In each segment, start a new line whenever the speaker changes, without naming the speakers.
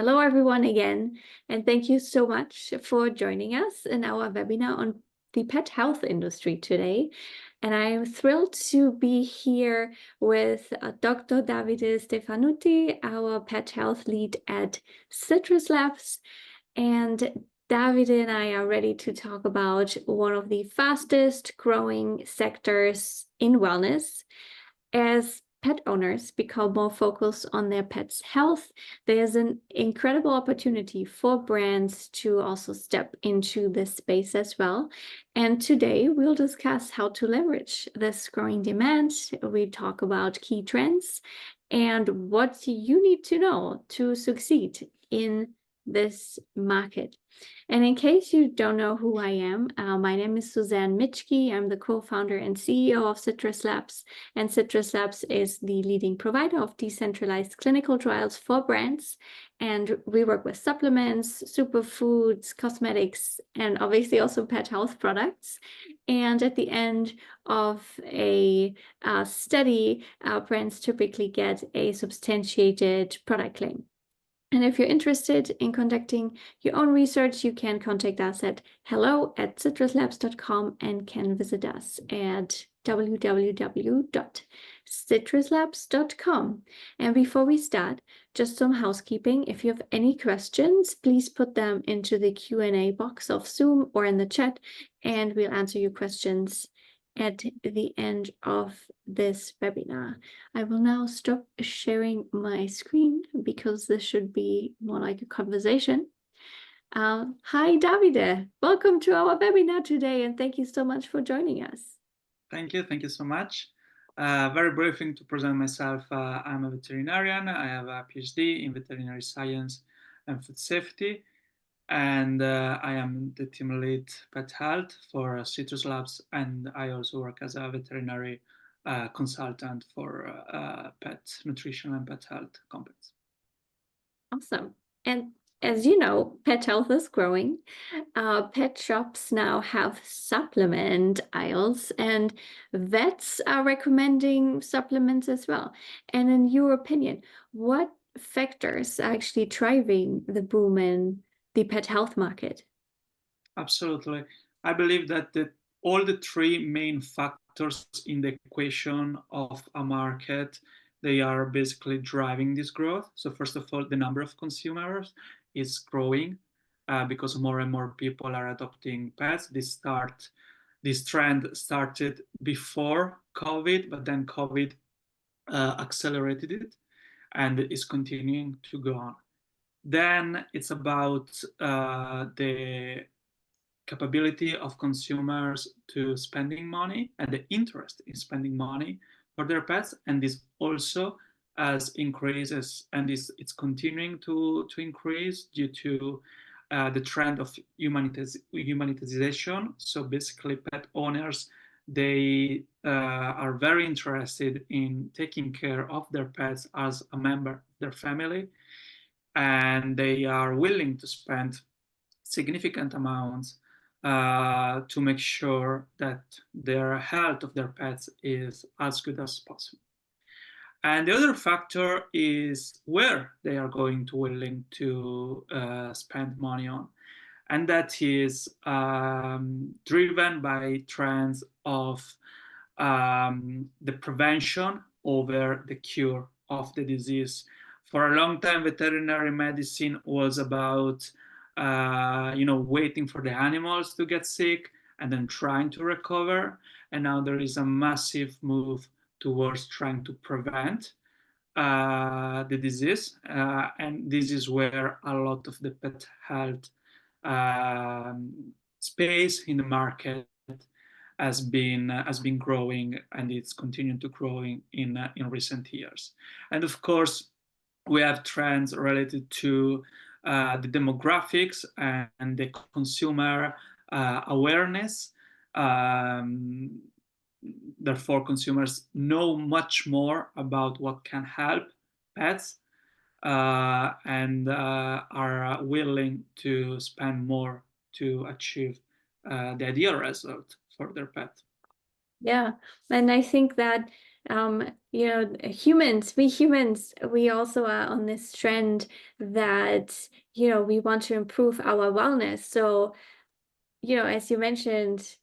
Hello, everyone, again, and thank you so much for joining us in our webinar on the pet health industry today. And I am thrilled to be here with Dr. Davide Stefanuti, our pet health lead at Citrus Labs. And Davide and I are ready to talk about one of the fastest growing sectors in wellness. As pet owners become more focused on their pets' health, there's an incredible opportunity for brands to also step into this space as well. And today we'll discuss how to leverage this growing demand. We talk about key trends and what you need to know to succeed in this market. And in case you don't know who I am, my name is Suzanne Mitschke. I'm the co-founder and CEO of Citrus Labs, and Citrus Labs is the leading provider of decentralized clinical trials for brands. And we work with supplements, superfoods, cosmetics, and obviously also pet health products. And at the end of a study, brands typically get a substantiated product claim. And if you're interested in conducting your own research, you can contact us at hello@citruslabs.com and can visit us at www.citruslabs.com. And before we start, just some housekeeping. If you have any questions, please put them into the Q&A box of Zoom or in the chat, and we'll answer your questions at the end of this webinar. I will now stop sharing my screen because this should be more like a conversation. Hi, Davide. Welcome to our webinar today, and thank you so much for joining us.
Thank you so much. Very briefly to present myself, I'm a veterinarian. I have a PhD in veterinary science and food safety, and I am the team lead pet health for Citrus Labs, and I also work as a veterinary consultant for pet nutrition and pet health companies.
Awesome. And as you know, pet health is growing. Pet shops now have supplement aisles, and vets are recommending supplements as well. And in your opinion, what factors are actually driving the boom in the pet health market?
Absolutely. I believe that all the three main factors in the equation of a market, they are basically driving this growth. So first of all, the number of consumers is growing because more and more people are adopting pets. This trend started before COVID, but then COVID accelerated it and is continuing to go on. Then it's about the capability of consumers to spending money and the interest in spending money for their pets, and this also as increases, and it's continuing to increase due to the trend of humanitization. So basically pet owners, they are very interested in taking care of their pets as a member of their family, and they are willing to spend significant amounts to make sure that their health of their pets is as good as possible. And the other factor is where they are going to willing to spend money on. And that is driven by trends of the prevention over the cure of the disease. For a long time, veterinary medicine was about waiting for the animals to get sick and then trying to recover. And now there is a massive move towards trying to prevent the disease. And this is where a lot of the pet health space in the market has been growing, and it's continuing to growing in recent years. And of course, we have trends related to the demographics and the consumer awareness. Therefore, consumers know much more about what can help pets and are willing to spend more to achieve the ideal result for their pet.
Yeah, and I think that humans, we also are on this trend that, we want to improve our wellness. So, as you mentioned,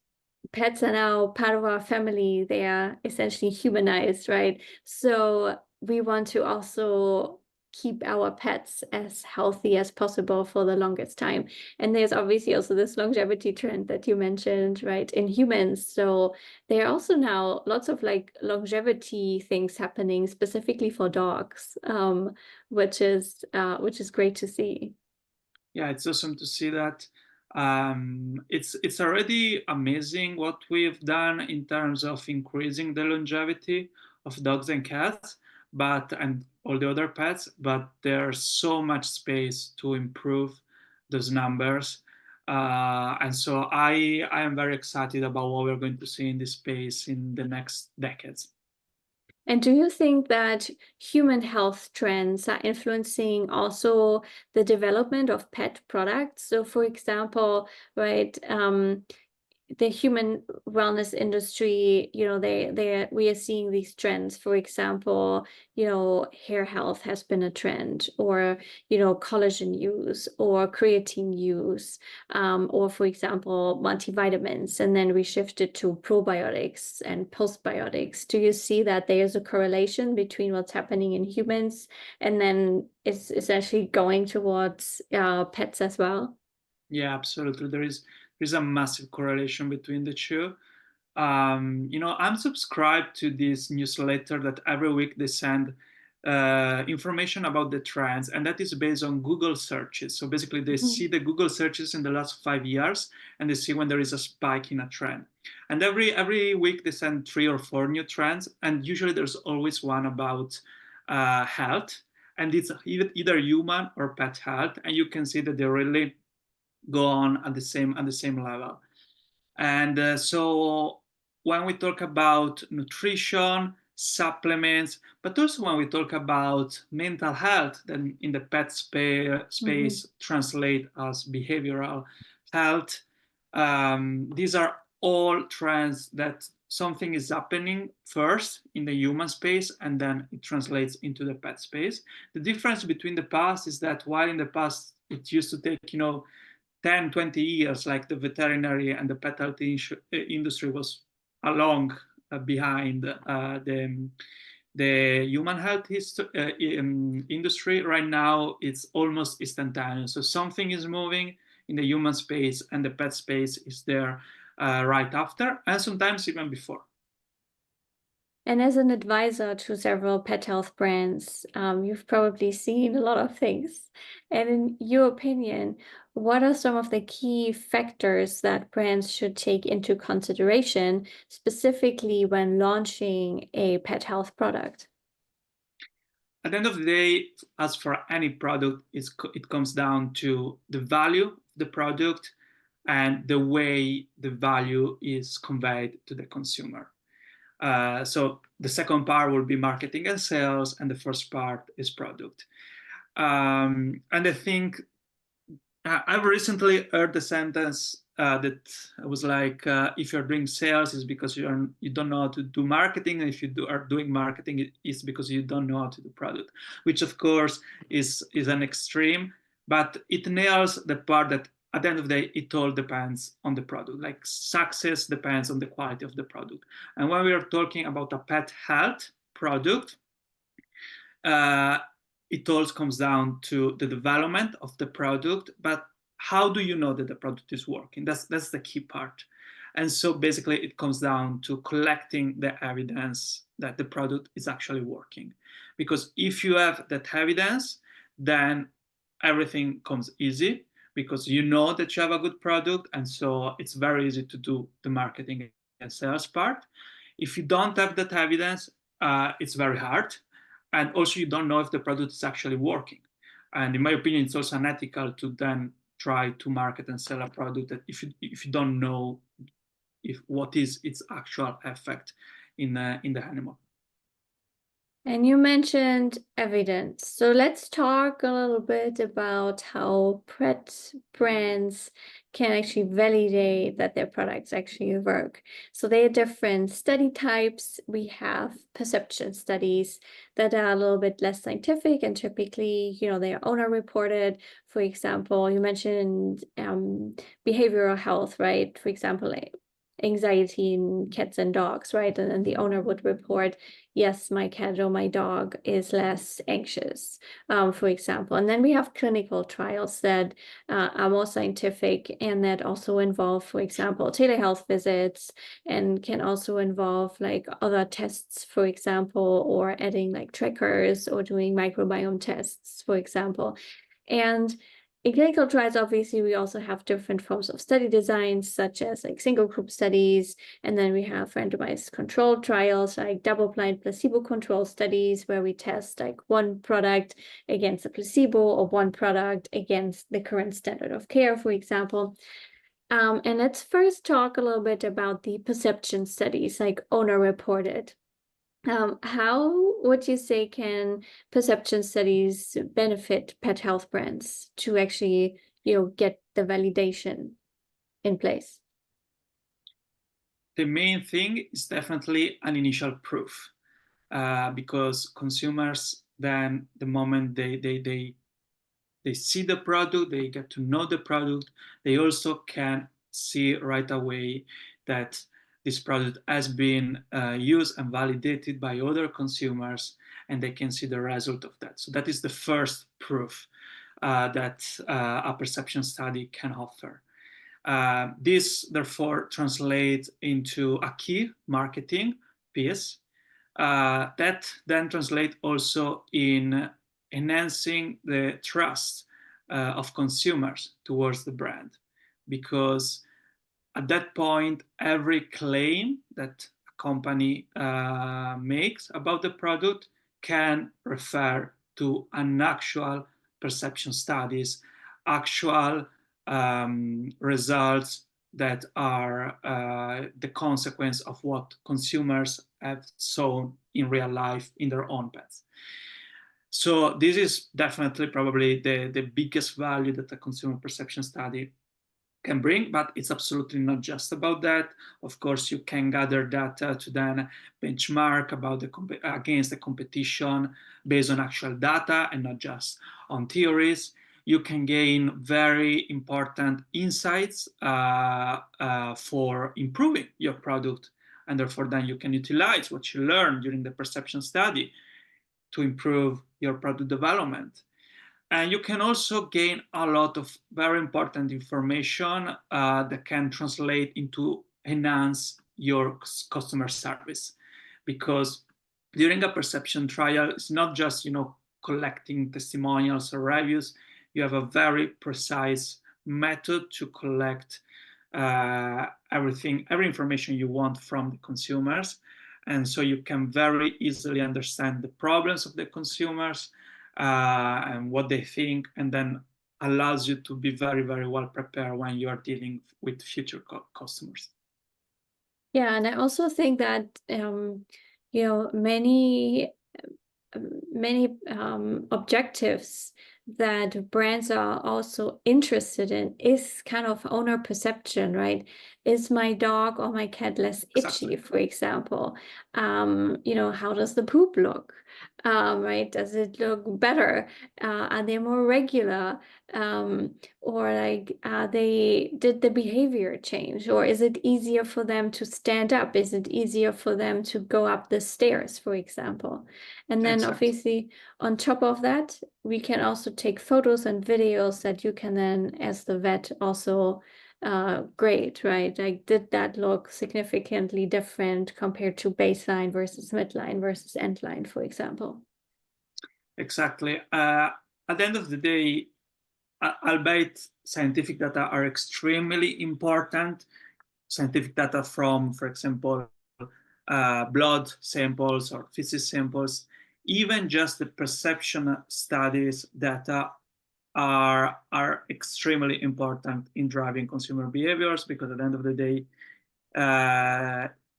pets are now part of our family. They are essentially humanized, right? So we want to also keep our pets as healthy as possible for the longest time. And there's obviously also this longevity trend that you mentioned, right, in humans. So there are also now lots of like longevity things happening specifically for dogs, which is great to see.
Yeah, it's awesome to see that. It's already amazing what we've done in terms of increasing the longevity of dogs and cats, but and all the other pets. But there's so much space to improve those numbers, and so I am very excited about what we're going to see in this space in the next decades.
And do you think that human health trends are influencing also the development of pet products? So, for example, right, the human wellness industry, we are seeing these trends. For example, hair health has been a trend, or collagen use, or creatine use, or for example, multivitamins, and then we shifted to probiotics and postbiotics. Do you see that there's a correlation between what's happening in humans and then it's essentially going towards pets as well?
Yeah, absolutely. There is a massive correlation between the two. I'm subscribed to this newsletter that every week they send information about the trends, and that is based on Google searches. So basically, they see
Mhm.
the Google searches in the last 5 years, and they see when there is a spike in a trend. And every week they send 3 or 4 new trends, and usually there's always one about health, and it's either human or pet health, and you can see that they really go on at the same level. And so when we talk about nutrition, supplements, but also when we talk about mental health, then in the pet
Mhm.
space translate as behavioral health. These are all trends that something is happening first in the human space and then it translates into the pet space. The difference between the past is that while in the past it used to take 10, 20 years, like the veterinary and the pet health industry was along behind the human health industry. Right now, it's almost instantaneous. So something is moving in the human space, and the pet space is there right after, and sometimes even before.
And as an advisor to several pet health brands, you've probably seen a lot of things. And in your opinion, what are some of the key factors that brands should take into consideration, specifically when launching a pet health product?
At the end of the day, as for any product, it comes down to the value of the product and the way the value is conveyed to the consumer. So the second part will be marketing and sales, and the first part is product. And I think I've recently heard the sentence that was like, if you're doing sales, it's because you don't know how to do marketing, and if are doing marketing, it's because you don't know how to do product, which of course is an extreme, but it nails the part that at the end of the day, it all depends on the product. Like success depends on the quality of the product, and when we are talking about a pet health product, uh, it all comes down to the development of the product, but how do you know that the product is working? That's the key part. And so basically it comes down to collecting the evidence that the product is actually working. Because if you have that evidence, then everything comes easy because you know that you have a good product, and so it's very easy to do the marketing and sales part. If you don't have that evidence, it's very hard, and also you don't know if the product is actually working. And in my opinion, it's also unethical to then try to market and sell a product that if you don't know if what is its actual effect in the animal.
And you mentioned evidence. So let's talk a little bit about how pet brands can actually validate that their products actually work. So there are different study types. We have perception studies that are a little bit less scientific and typically, they are owner reported. For example, you mentioned behavioral health, right? For example, anxiety in cats and dogs, right? And then the owner would report, yes, my cat or my dog is less anxious, for example. And then we have clinical trials that are more scientific and that also involve, for example, telehealth visits and can also involve like other tests, for example, or adding like trackers or doing microbiome tests, for example. And in clinical trials, obviously, we also have different forms of study designs, such as like single group studies, and then we have randomized controlled trials, like double-blind placebo-controlled studies, where we test like one product against a placebo or one product against the current standard of care, for example. And let's first talk a little bit about the perception studies, like owner-reported. How would you say can perception studies benefit pet health brands to actually, get the validation in place?
The main thing is definitely an initial proof, because consumers then, the moment they see the product, they get to know the product, they also can see right away that this product has been used and validated by other consumers, and they can see the result of that. So that is the first proof that a perception study can offer. This therefore translates into a key marketing piece that then translates also in enhancing the trust of consumers towards the brand, because at that point, every claim that a company makes about the product can refer to an actual perception studies, actual results that are the consequence of what consumers have seen in real life in their own pets. So this is definitely probably the biggest value that a consumer perception study can bring, but it's absolutely not just about that. Of course, you can gather data to then benchmark about against the competition based on actual data and not just on theories. You can gain very important insights for improving your product, and therefore then you can utilize what you learned during the perception study to improve your product development. And you can also gain a lot of very important information that can translate into enhance your customer service. Because during a perception trial, it's not just collecting testimonials or reviews. You have a very precise method to collect every information you want from the consumers. And so you can very easily understand the problems of the consumers and what they think, and then allows you to be very, very well prepared when you are dealing with future customers.
Yeah, and I also think that many objectives that brands are also interested in is kind of owner perception, right? Is my dog or my cat less itchy,
Exactly.
for example? How does the poop look? Right? Does it look better? Are they more regular? Or like, did the behavior change? Or is it easier for them to stand up? Is it easier for them to go up the stairs, for example? And then
Exactly.
obviously on top of that, we can also take photos and videos that you can then, as the vet, also grade, right? Like, did that look significantly different compared to baseline versus midline versus endline, for example?
Exactly. At the end of the day, albeit scientific data are extremely important, scientific data from, for example, blood samples or feces samples, even just the perception studies data are extremely important in driving consumer behaviors, because at the end of the day,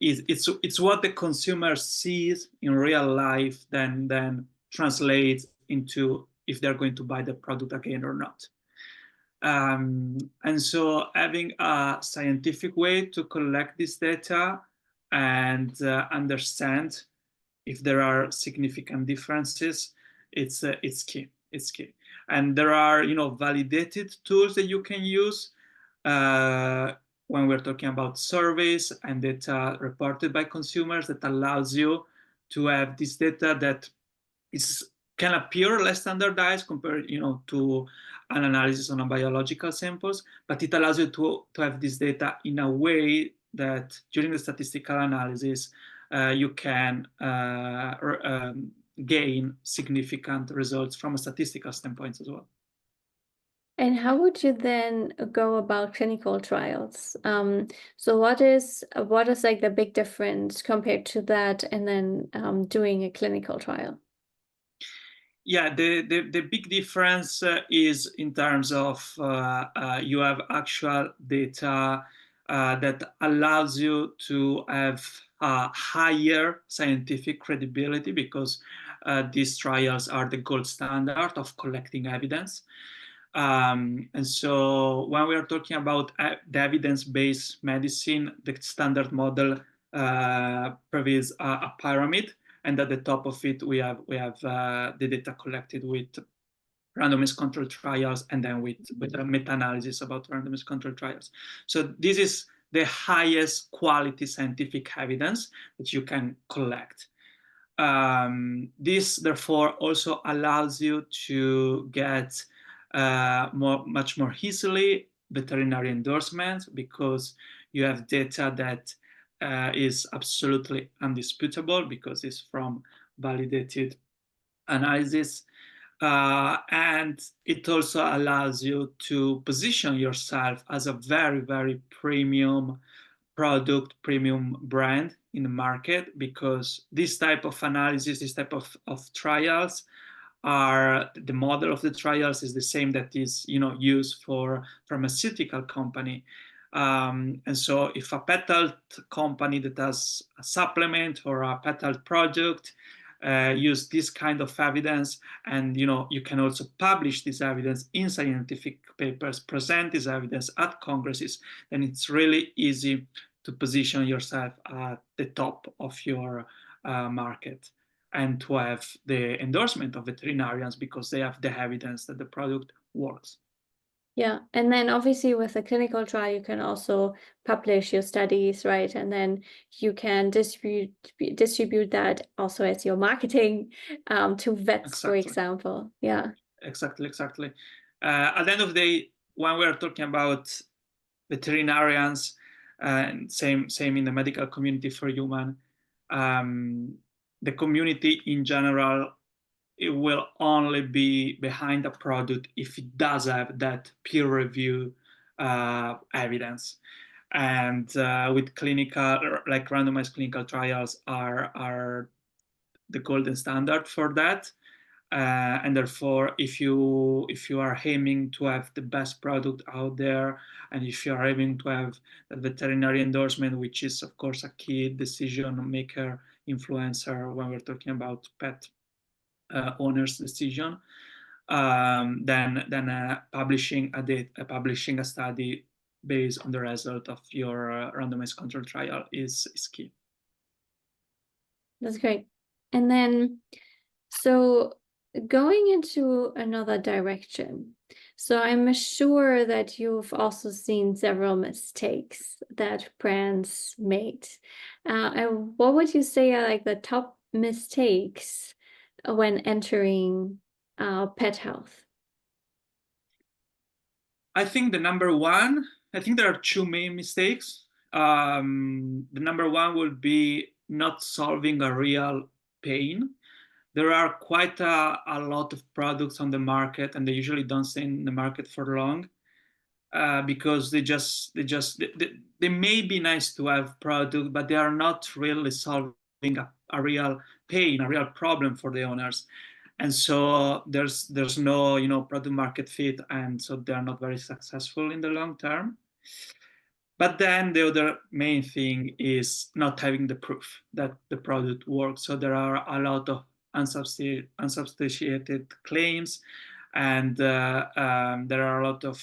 it's what the consumer sees in real life, then translates into if they're going to buy the product again or not. And so having a scientific way to collect this data and understand if there are significant differences, it's key. It's key. And there are validated tools that you can use uh, when we're talking about surveys and data reported by consumers that allows you to have this data that is can appear less standardized compared to an analysis on a biological samples, but it allows you to have this data in a way that during the statistical analysis you can gain significant results from a statistical standpoint as well.
And how would you then go about clinical trials? So what is like the big difference compared to that, and then doing a clinical trial?
Yeah, the big difference is in terms of you have actual data that allows you to have higher scientific credibility because these trials are the gold standard of collecting evidence. And so when we are talking about the evidence-based medicine, the standard model provides a pyramid, and at the top of it we have the data collected with randomized controlled trials, and then with a meta-analysis about randomized controlled trials. So this is the highest quality scientific evidence that you can collect. This therefore also allows you to get much more easily veterinary endorsements because you have data that is absolutely undisputable because it's from validated analysis. And it also allows you to position yourself as a very, very premium product, premium brand in the market, because this type of analysis, this type of trials are the model of the trials is the same that is used for pharmaceutical company. And so if a pet health company that has a supplement or a pet health product use this kind of evidence, and you can also publish this evidence in scientific papers, present this evidence at congresses, then it's really easy to position yourself at the top of your market and to have the endorsement of veterinarians because they have the evidence that the product works.
Yeah, and then obviously with a clinical trial, you can also publish your studies, right? And then you can distribute that also as your marketing to vets, for
Exactly.
example. Yeah.
Exactly. At the end of the day, when we're talking about veterinarians, and same in the medical community for human, the community in general, it will only be behind a product if it does have that peer review evidence. And with clinical, like randomized clinical trials are the golden standard for that. And therefore, if you are aiming to have the best product out there, and if you are aiming to have a veterinary endorsement, which is of course a key decision maker influencer when we're talking about pet owner's decision, then publishing a study based on the result of your randomized control trial is key.
That's great. And then, so going into another direction. So I'm sure that you've also seen several mistakes that brands made. And what would you say are like the top mistakes when entering pet health?
I think there are two main mistakes. The number one would be not solving a real pain. There are quite a lot of products on the market, and they usually don't stay in the market for long because they may be nice to have product, but they are not really solving a real pain, a real problem for the owners. And so there's no product market fit, and so they are not very successful in the long term. But then the other main thing is not having the proof that the product works. So there are a lot of unsubstantiated claims, and there are a lot of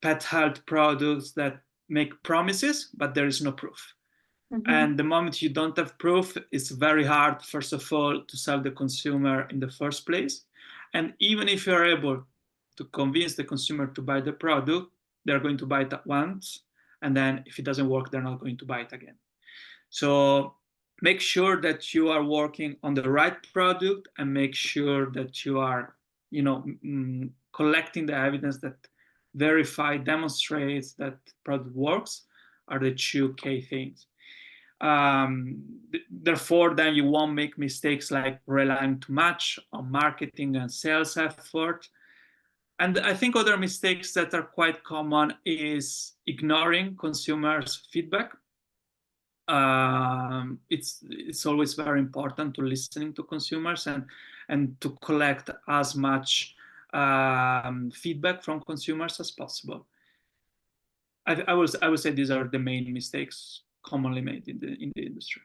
pet health products that make promises, but there is no proof.
Mm-hmm.
And the moment you don't have proof, it's very hard, first of all, to sell the consumer in the first place. And even if you're able to convince the consumer to buy the product, they're going to buy it at once. And then if it doesn't work, they're not going to buy it again. So make sure that you are working on the right product, and make sure that you are, collecting the evidence that demonstrates that product works, are the two key things. Therefore, then you won't make mistakes like relying too much on marketing and sales effort. And I think other mistakes that are quite common is ignoring consumers' feedback. It's always very important to listening to consumers, and to collect as much feedback from consumers as possible. I would say these are the main mistakes commonly made in the industry.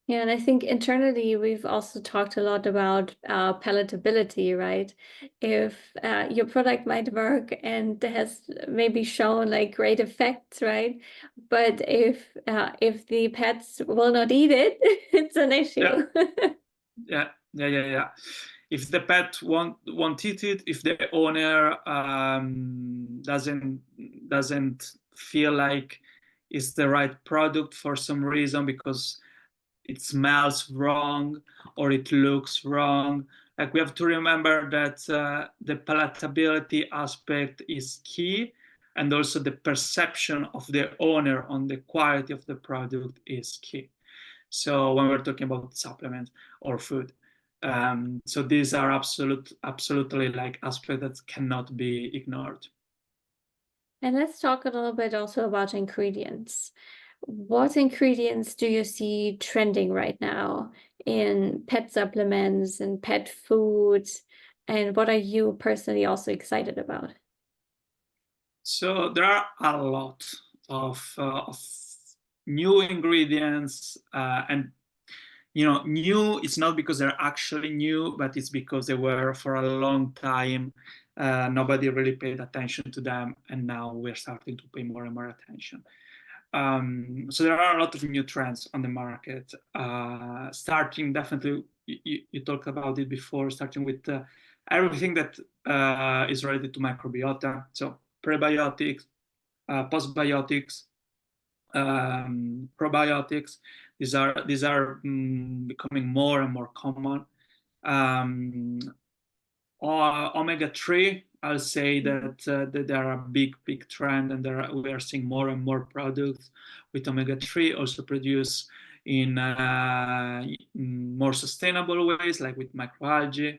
Yeah, and I think internally we've also talked a lot about palatability, right? If your product might work and has maybe shown like great effects, right? But if the pets will not eat it, it's an
Yeah,
issue.
yeah. If the pet won't eat it, if the owner doesn't feel like it's the right product for some reason, because it smells wrong or it looks wrong. Like, we have to remember that the palatability aspect is key, and also the perception of the owner on the quality of the product is key. So when we're talking about supplements or food, so these are absolutely like aspects that cannot be ignored.
And let's talk a little bit also about ingredients. What ingredients do you see trending right now in pet supplements and pet foods? And what are you personally also excited about?
So there are a lot of new ingredients, and new. It's not because they're actually new, but it's because they were for a long time. Nobody really paid attention to them, and now we're starting to pay more and more attention. So there are a lot of new trends on the market. Starting definitely, you talked about it before. Starting with everything that is related to microbiota, so prebiotics, postbiotics, probiotics. These are becoming more and more common. Um, Omega-3, I'll say
Mhm.
that they are a big trend, and we are seeing more and more products with omega-3, also produced in more sustainable ways, like with microalgae.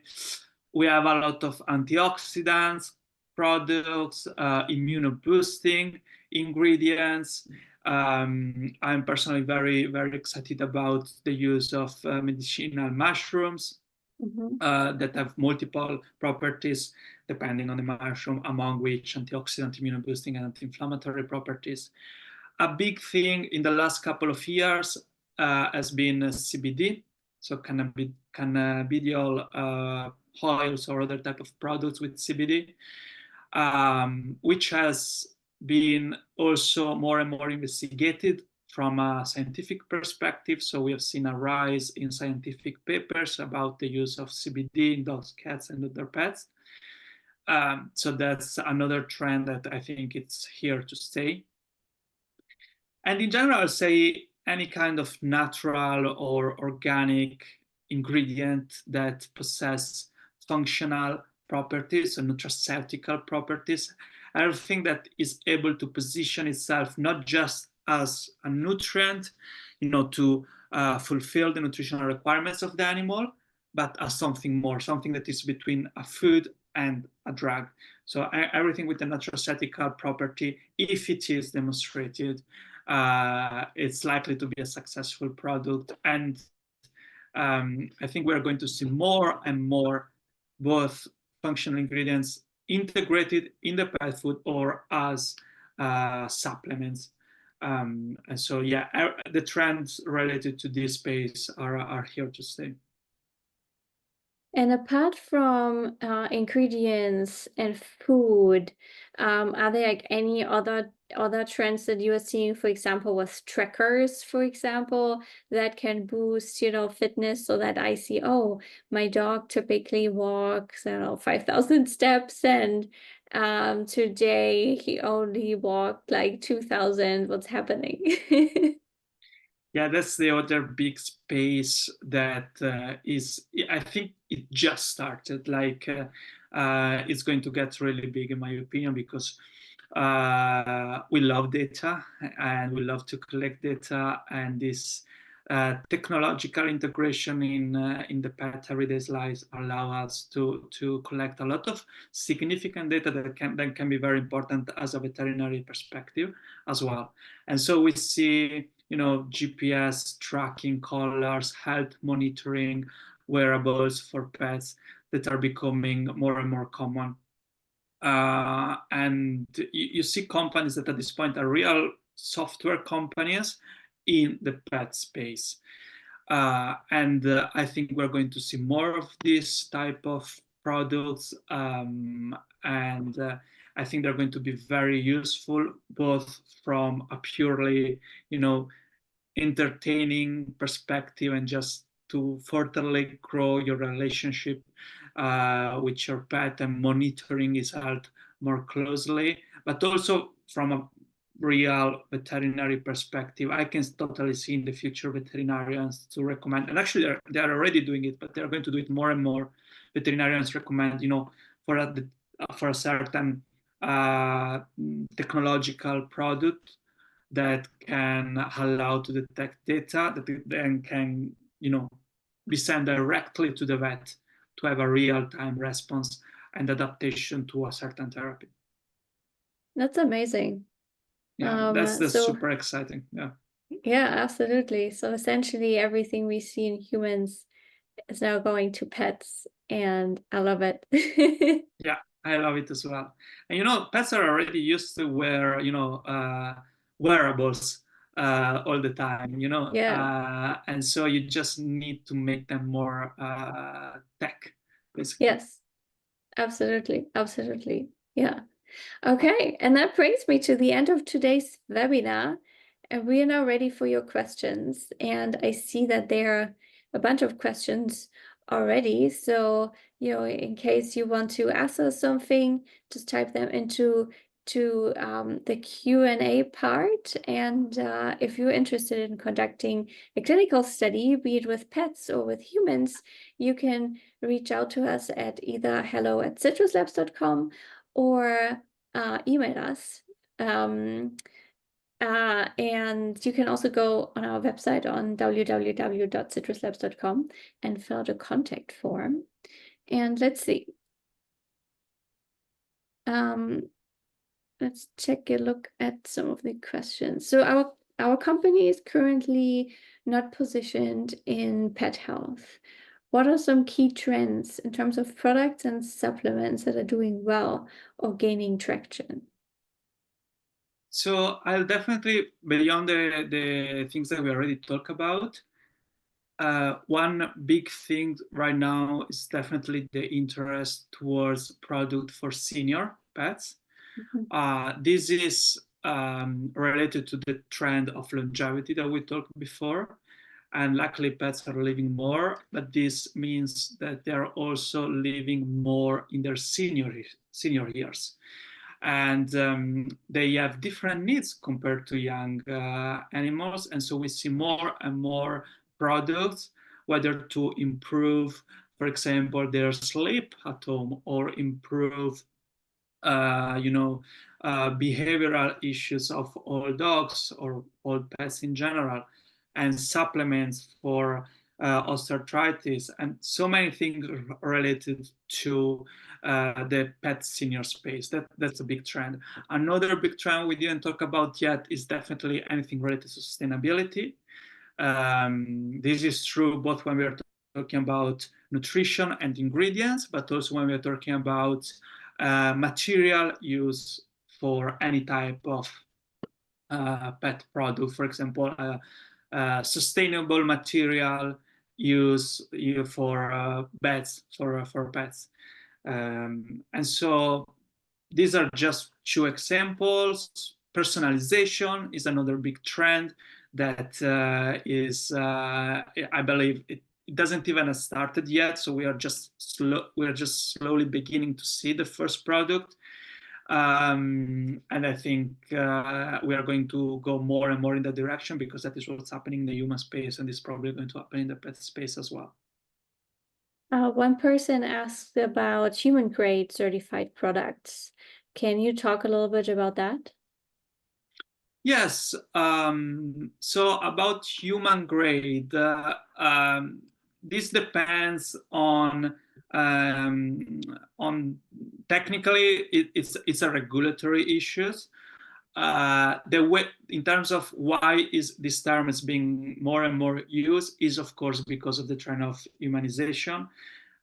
We have a lot of antioxidants products, immunoboosting ingredients. I'm personally very excited about the use of medicinal mushrooms
Mhm.
that have multiple properties depending on the mushroom, among which antioxidant, immune boosting, and anti-inflammatory properties. A big thing in the last couple of years has been CBD, so cannabidiol oils or other type of products with CBD, which has been also more and more investigated from a scientific perspective. So we have seen a rise in scientific papers about the use of CBD in dogs, cats, and other pets. So that's another trend that I think it's here to stay. And in general, I'll say any kind of natural or organic ingredient that possess functional properties or nutraceutical properties, everything that is able to position itself not just as a nutrient, to fulfill the nutritional requirements of the animal, but as something more, something that is between a food and a drug. So everything with the nutraceutical property, if it is demonstrated, it's likely to be a successful product. And I think we're going to see more and more both functional ingredients integrated in the pet food or as supplements. And so, yeah, the trends related to this space are here to stay.
And apart from ingredients and food, are there like any other trends that you are seeing, for example, with trackers, for example, that can boost, fitness so that I see, oh, my dog typically walks, 5,000 steps and today he only walked like 2,000. What's happening?
Yeah, that's the other big space that is, I think it just started. It's going to get really big, in my opinion, because we love data and we love to collect data, and this technological integration in the pet everyday lives allow us to collect a lot of significant data that can be very important as a veterinary perspective as well. And so we see, GPS tracking collars, health monitoring, wearables for pets that are becoming more and more common. And you see companies that at this point are real software companies in the pet space. And I think we're going to see more of this type of products. And I think they're going to be very useful, both from a purely, entertaining perspective and just to furtherly grow your relationship with your pet and monitoring his health more closely, but also from a real veterinary perspective. I can totally see in the future veterinarians to recommend, and actually they're already doing it, but they're going to do it more and more. Veterinarians recommend, for for a certain technological product that can allow to detect data that then can, be sent directly to the vet to have a real-time response and adaptation to a certain therapy.
That's amazing.
Yeah, that's
So
super exciting. Yeah.
yeah, absolutely. So essentially everything we see in humans is now going to pets, and I love it.
Yeah, I love it as well. And pets are already used to wear, wearables all the time,
Yeah.
and so you just need to make them more tech, basically.
Yes, absolutely. Absolutely. Yeah. Okay, and that brings me to the end of today's webinar. And we are now ready for your questions. And I see that there are a bunch of questions already. So, in case you want to ask us something, just type them into the Q&A part. And if you're interested in conducting a clinical study, be it with pets or with humans, you can reach out to us at either hello@citruslabs.com or email us. And you can also go on our website on www.citruslabs.com and fill out a contact form. And let's see. Let's take a look at some of the questions. So our company is currently not positioned in pet health. What are some key trends in terms of products and supplements that are doing well or gaining traction?
So I'll definitely, beyond the things that we already talked about, one big thing right now is definitely the interest towards product for senior pets.
Mhm.
This is related to the trend of longevity that we talked before. And luckily, pets are living more, but this means that they're also living more in their senior years. And they have different needs compared to young animals. And so we see more and more products, whether to improve, for example, their sleep at home or improve behavioral issues of all dogs or all pets in general, and supplements for osteoarthritis, and so many things related to the pet senior space. That's a big trend. Another big trend we didn't talk about yet is definitely anything related to sustainability. This is true both when we are talking about nutrition and ingredients, but also when we are talking about material use for any type of pet product. For example, sustainable material use for beds for pets. And so these are just two examples. Personalization is another big trend that I believe it doesn't even have started yet. So we are just slowly beginning to see the first product. And I think we are going to go more and more in that direction, because that is what's happening in the human space, and it's probably going to happen in the pet space as well.
One person asked about human grade certified products. Can you talk a little bit about that?
Yes. So about human grade, this depends on technically it's a regulatory issues. The way, in terms of why is this term is being more and more used, is of course because of the trend of humanization,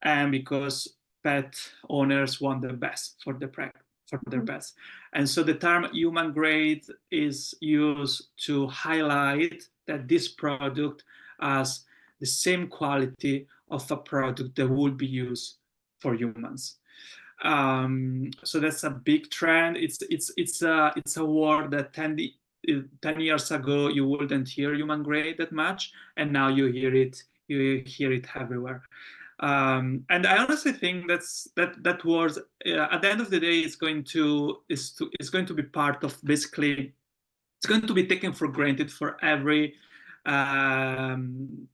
and because pet owners want the best for their pets. And so the term human grade is used to highlight that this product has the same quality of a product that would be used for humans. So that's a big trend. It's a word that 10 years ago you wouldn't hear human grade that much, and now you hear it everywhere. And I honestly think that was at the end of the day is going to be part of, basically it's going to be taken for granted for every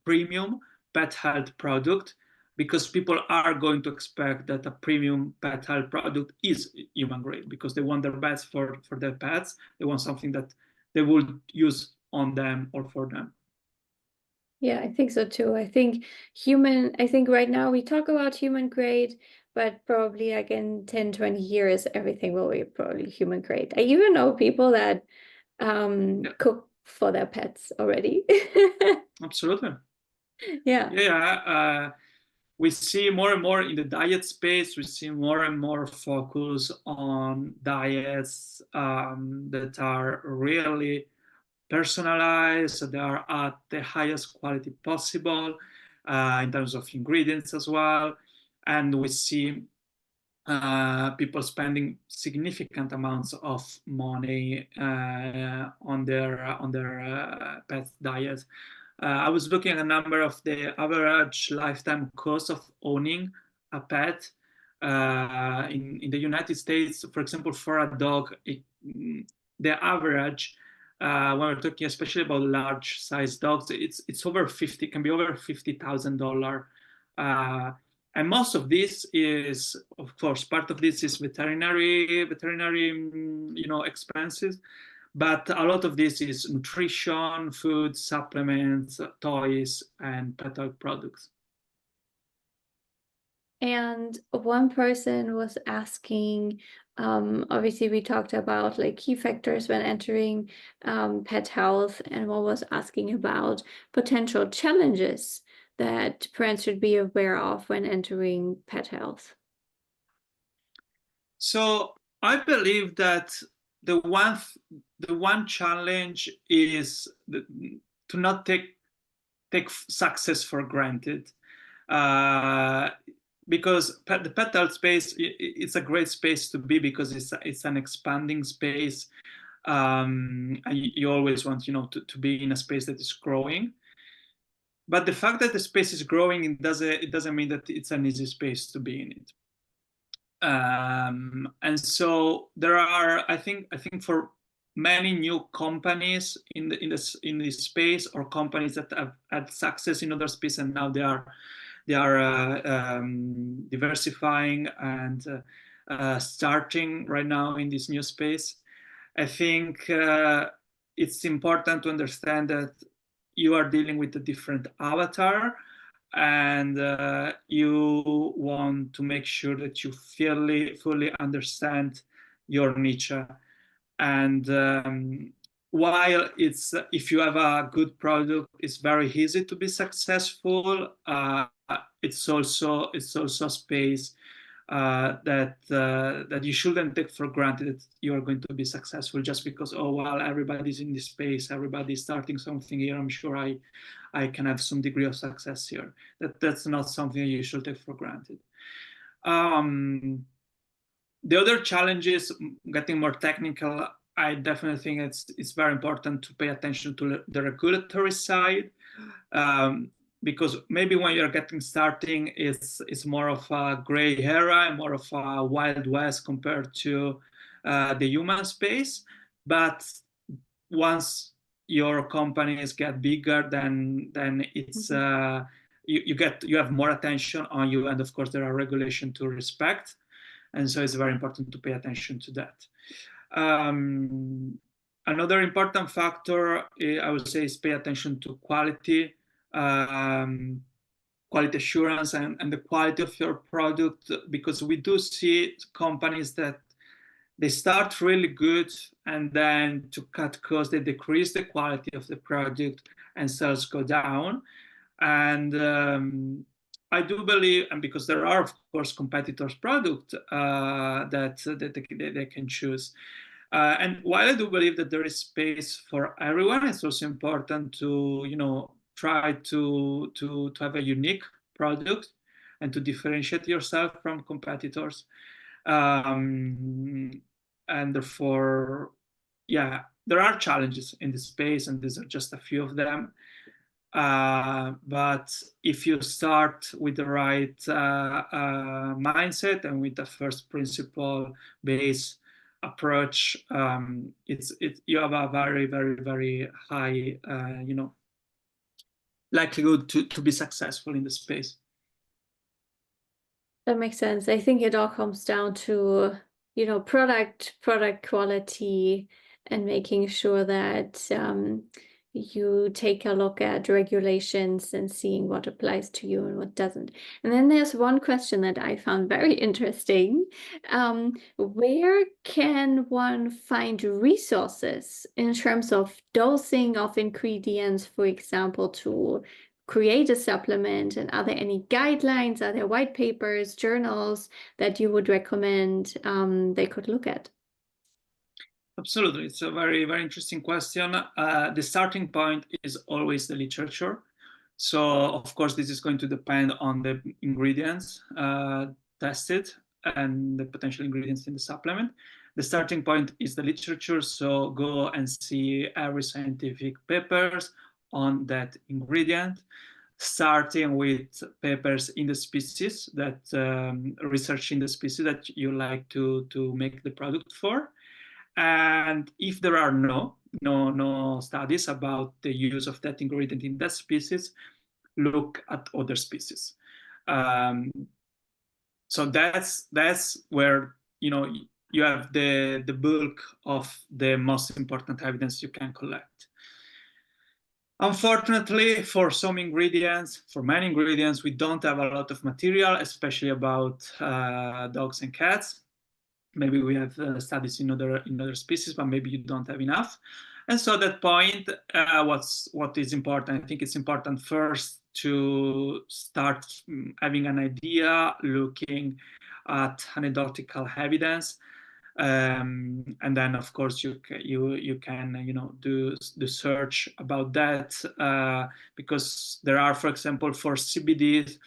premium pet health product, because people are going to expect that a premium pet health product is human grade, because they want their best for their pets. They want something that they will use on them or for them.
Yeah, I think so too. I think right now we talk about human grade, but probably like in 10, 20 years, everything will be probably human grade. I even know people that cook for their pets already.
Absolutely.
Yeah.
Yeah. We see more and more in the diet space. We see more and more focus on diets that are really personalized, so they are at the highest quality possible in terms of ingredients as well. And we see people spending significant amounts of money on their pet diet. I was looking at a number of the average lifetime cost of owning a pet in the United States. For example, for a dog, the average, when we're talking especially about large size dogs, it's over 50, can be over $50,000. And most of this is, of course, part of this is veterinary expenses, but a lot of this is nutrition, food, supplements, toys, and pet health products.
And one person was asking, obviously we talked about like key factors when entering pet health, and one was asking about potential challenges that parents should be aware of when entering pet health.
So I believe that the one challenge is to not take success for granted. Because the pet health space, it's a great space to be, because it's an expanding space, and you always want to be in a space that is growing. But the fact that the space is growing, it doesn't mean that it's an easy space to be in it. And so there are, I think for many new companies in this space, or companies that have had success in other space, and now they are diversifying and starting right now in this new space. I think it's important to understand that you are dealing with a different avatar, and you want to make sure that you fully understand your niche. And while if you have a good product, it's very easy to be successful. It's also a space that you shouldn't take for granted that you are going to be successful just because, oh well, everybody's in this space, everybody's starting something here, I'm sure I can have some degree of success here. That's not something you should take for granted. The other challenges, getting more technical, I definitely think it's very important to pay attention to the regulatory side, because maybe when you're getting starting, it's more of a gray area and more of a wild west compared to the human space. But once your companies get bigger, then it's you have more attention on you, and of course there are regulations to respect. And so it's very important to pay attention to that. Another important factor, I would say, is pay attention to quality, quality assurance, and the quality of your product, because we do see companies that they start really good, and then to cut costs, they decrease the quality of the product and sales go down. And I do believe, and because there are, of course, competitors' product that they can choose. And while I do believe that there is space for everyone, it's also important to, try to have a unique product and to differentiate yourself from competitors. And therefore, yeah, there are challenges in this space, and these are just a few of them. But if you start with the right mindset and with the first principle base approach, you have a very, very, very high, likelihood to be successful in the space.
That makes sense. I think it all comes down to, product quality and making sure that you take a look at regulations and seeing what applies to you and what doesn't. And then there's one question that I found very interesting. Where can one find resources in terms of dosing of ingredients, for example, to create a supplement? And are there any guidelines? Are there white papers, journals that you would recommend they could look at?
Absolutely. It's a very, very interesting question. The starting point is always the literature. So, of course, this is going to depend on the ingredients tested and the potential ingredients in the supplement. The starting point is the literature. So go and see every scientific papers on that ingredient, starting with papers in the species that researching the species that you like to make the product for. And if there are no studies about the use of that ingredient in that species, look at other species. So that's where you have the bulk of the most important evidence you can collect. Unfortunately, for some ingredients, for many ingredients, we don't have a lot of material, especially about dogs and cats. Maybe we have studies in other species, but maybe you don't have enough. And so at that point, what is important? I think it's important first to start having an idea, looking at anecdotal evidence, and then of course you can do the search about that, because there are, for example, for CBD.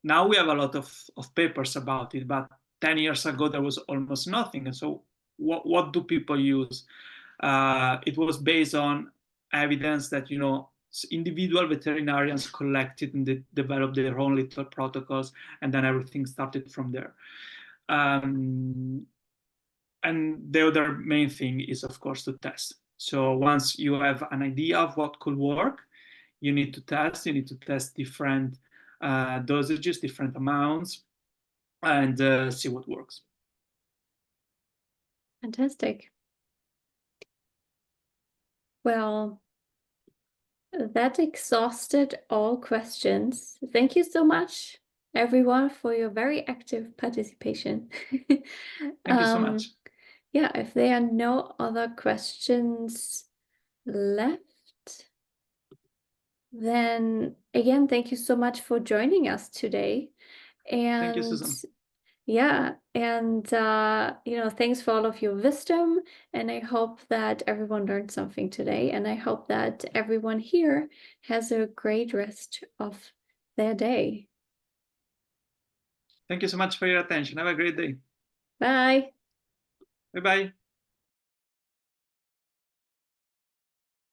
Now we have a lot of papers about it, but 10 years ago there was almost nothing. And so what do people use? It was based on evidence that individual veterinarians collected and they developed their own little protocols, and then everything started from there. And the other main thing is, of course, to test. So once you have an idea of what could work, you need to test. You need to test different dosages, different amounts, and see what works.
Fantastic. Well, that exhausted all questions. Thank you so much, everyone, for your very active participation.
Thank you so much.
Yeah, if there are no other questions left, then again, thank you so much for joining us today.
Thank you,
And
Susan.
Yeah, and thanks for all of your wisdom. And I hope that everyone learned something today. And I hope that everyone here has a great rest of their day.
Thank you so much for your attention. Have a great day.
Bye.
Bye bye.